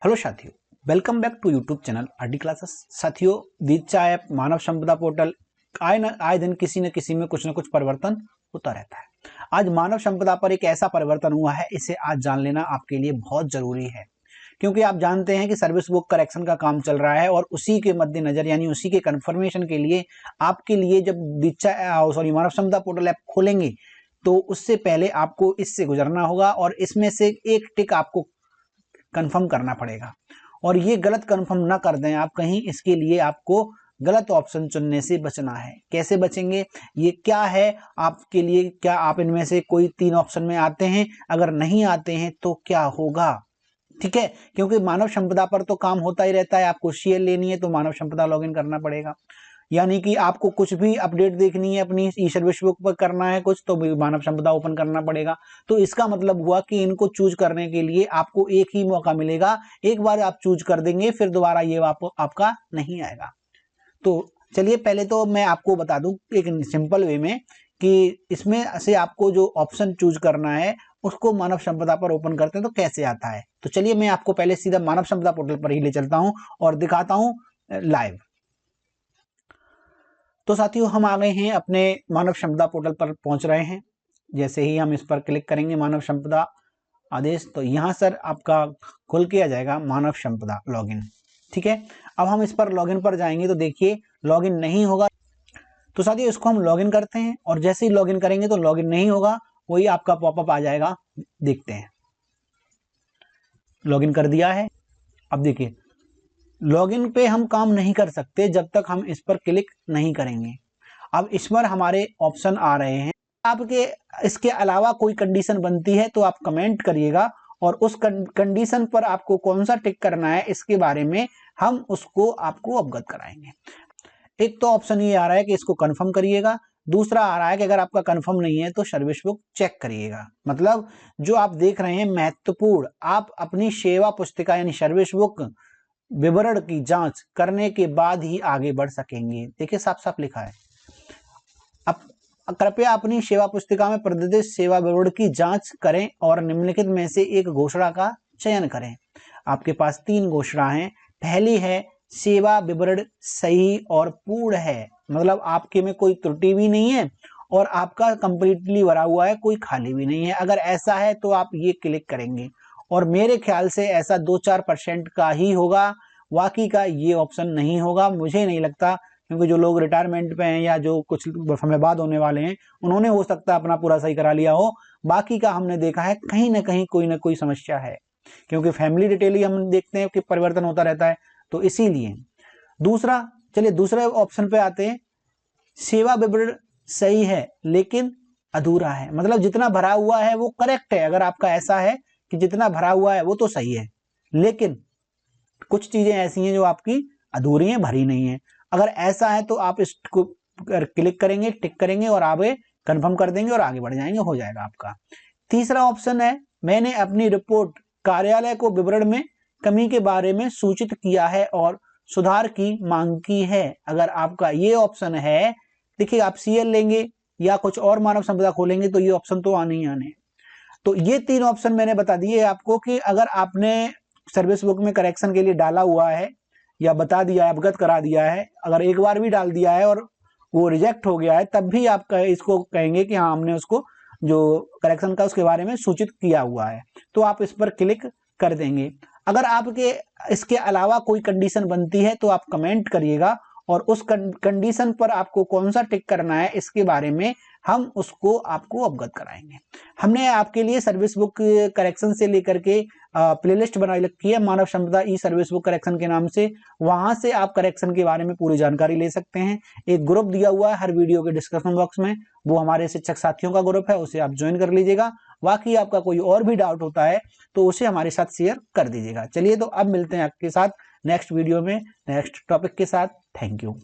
Hello साथियों, welcome back to YouTube channel RD classes. साथियों, Diksha app, मानव संपदा पोर्टल, आए दिन किसी न किसी में कुछ न कुछ परिवर्तन होता रहता है। आज मानव संपदा पर एक ऐसा परिवर्तन हुआ है, इसे आज जान लेना आपके लिए बहुत जरूरी है, क्योंकि आप जानते हैं कि सर्विस बुक करेक्शन का काम चल रहा है और उसी के मद्देनजर यानी उसी के कंफर्मेशन के लिए आपके लिए जब दीक्षा मानव संपदा पोर्टल ऐप खोलेंगे तो उससे पहले आपको इससे गुजरना होगा और इसमें से एक टिक आपको कंफर्म करना पड़ेगा। और ये गलत कंफर्म ना कर दें आप कहीं, इसके लिए आपको गलत ऑप्शन चुनने से बचना है। कैसे बचेंगे, ये क्या है आपके लिए, क्या आप इनमें से कोई 3 ऑप्शन में आते हैं? अगर नहीं आते हैं तो क्या होगा? ठीक है, क्योंकि मानव संपदा पर तो काम होता ही रहता है। आपको शेयर लेनी है तो मानव संपदा लॉगिन करना पड़ेगा, यानी कि आपको कुछ भी अपडेट देखनी है अपनी ई सर्विस बुक पर करना है कुछ, तो मानव संपदा ओपन करना पड़ेगा। तो इसका मतलब हुआ कि इनको चूज करने के लिए आपको एक ही मौका मिलेगा। एक बार आप चूज कर देंगे फिर दोबारा ये आपका नहीं आएगा। तो चलिए पहले तो मैं आपको बता दूं एक सिंपल वे में कि इसमें से आपको जो ऑप्शन चूज करना है उसको मानव संपदा पर ओपन करते हैं तो कैसे आता है। तो चलिए मैं आपको पहले सीधा मानव संपदा पोर्टल पर ही ले चलता हूं और दिखाता हूं लाइव। तो साथियों, हम आ गए हैं अपने मानव संपदा पोर्टल पर, पहुंच रहे हैं। जैसे ही हम इस पर क्लिक करेंगे मानव संपदा आदेश, तो यहाँ सर आपका खुल के आ जाएगा मानव संपदा लॉगिन। ठीक है, अब हम इस पर लॉगिन पर जाएंगे तो देखिए लॉगिन नहीं होगा। तो साथियों इसको हम लॉगिन करते हैं और जैसे ही लॉगिन करेंगे तो लॉगिन नहीं होगा, वही आपका पॉपअप आ जाएगा। देखते हैं, लॉगिन कर दिया है। अब देखिए लॉगिन पे हम काम नहीं कर सकते जब तक हम इस पर क्लिक नहीं करेंगे। अब इस पर हमारे ऑप्शन आ रहे हैं। आपके इसके अलावा कोई कंडीशन बनती है तो आप कमेंट करिएगा और उस कंडीशन पर आपको कौन सा टिक करना है इसके बारे में हम उसको आपको अवगत कराएंगे। एक तो ऑप्शन ये आ रहा है कि इसको कंफर्म करिएगा, दूसरा आ रहा है कि अगर आपका कंफर्म नहीं है तो सर्विस बुक चेक करिएगा। मतलब जो आप देख रहे हैं महत्वपूर्ण, आप अपनी सेवा पुस्तिका यानी सर्विस बुक विवरण की जांच करने के बाद ही आगे बढ़ सकेंगे। देखिए साफ साफ लिखा है, अब कृपया अपनी सेवा पुस्तिका में प्रदर्शित सेवा विवरण की जांच करें और निम्नलिखित में से एक घोषणा का चयन करें। आपके पास 3 घोषणा हैं। पहली है सेवा विवरण सही और पूर्ण है, मतलब आपके में कोई त्रुटि भी नहीं है और आपका कंप्लीटली भरा हुआ है, कोई खाली भी नहीं है। अगर ऐसा है तो आप ये क्लिक करेंगे और मेरे ख्याल से ऐसा 2-4% का ही होगा, बाकी का ये ऑप्शन नहीं होगा। मुझे नहीं लगता, क्योंकि जो लोग रिटायरमेंट पे हैं या जो कुछ समय बाद होने वाले हैं उन्होंने हो सकता है अपना पूरा सही करा लिया हो। बाकी का हमने देखा है कहीं ना कहीं कोई ना कोई समस्या है, क्योंकि फैमिली डिटेल ही हम देखते हैं कि परिवर्तन होता रहता है, तो इसीलिए। दूसरा, चलिए दूसरे ऑप्शन पे आते हैं। सेवा विवरण सही है लेकिन अधूरा है, मतलब जितना भरा हुआ है वो करेक्ट है। अगर आपका ऐसा है कि जितना भरा हुआ है वो तो सही है, लेकिन कुछ चीजें ऐसी हैं जो आपकी अधूरी हैं, भरी नहीं है। अगर ऐसा है तो आप इसको क्लिक करेंगे, टिक करेंगे और आगे कंफर्म कर देंगे और आगे बढ़ जाएंगे, हो जाएगा आपका। तीसरा ऑप्शन है मैंने अपनी रिपोर्ट कार्यालय को विवरण में कमी के बारे में सूचित किया है और सुधार की मांग की है। अगर आपका ये ऑप्शन है, देखिए आप सीएल लेंगे या कुछ और मानव संपदा खोलेंगे तो ये ऑप्शन तो आने ही आने। तो ये 3 ऑप्शन मैंने बता दिए आपको कि अगर आपने सर्विस बुक में करेक्शन के लिए डाला हुआ है या बता दिया है, अवगत करा दिया है, अगर एक बार भी डाल दिया है और वो रिजेक्ट हो गया है तब भी आप इसको कहेंगे कि हाँ हमने उसको जो करेक्शन का उसके बारे में सूचित किया हुआ है, तो आप इस पर क्लिक कर देंगे। अगर आपके इसके अलावा कोई कंडीशन बनती है तो आप कमेंट करिएगा और उस कंडीशन पर आपको कौन सा टिक करना है इसके बारे में हम उसको आपको अवगत कराएंगे। हमने आपके लिए सर्विस बुक करेक्शन से लेकर के प्लेलिस्ट बनाई रखी है मानव संपदा ई सर्विस बुक करेक्शन के नाम से। वहां से आप करेक्शन के बारे में पूरी जानकारी ले सकते हैं। एक ग्रुप दिया हुआ है हर वीडियो के डिस्क्रिप्शन बॉक्स में, वो हमारे शिक्षक साथियों का ग्रुप है, उसे आप ज्वाइन कर लीजिएगा। बाकी आपका कोई और भी डाउट होता है तो उसे हमारे साथ शेयर कर दीजिएगा। चलिए तो अब मिलते हैं आपके साथ नेक्स्ट वीडियो में नेक्स्ट टॉपिक के साथ। Thank you.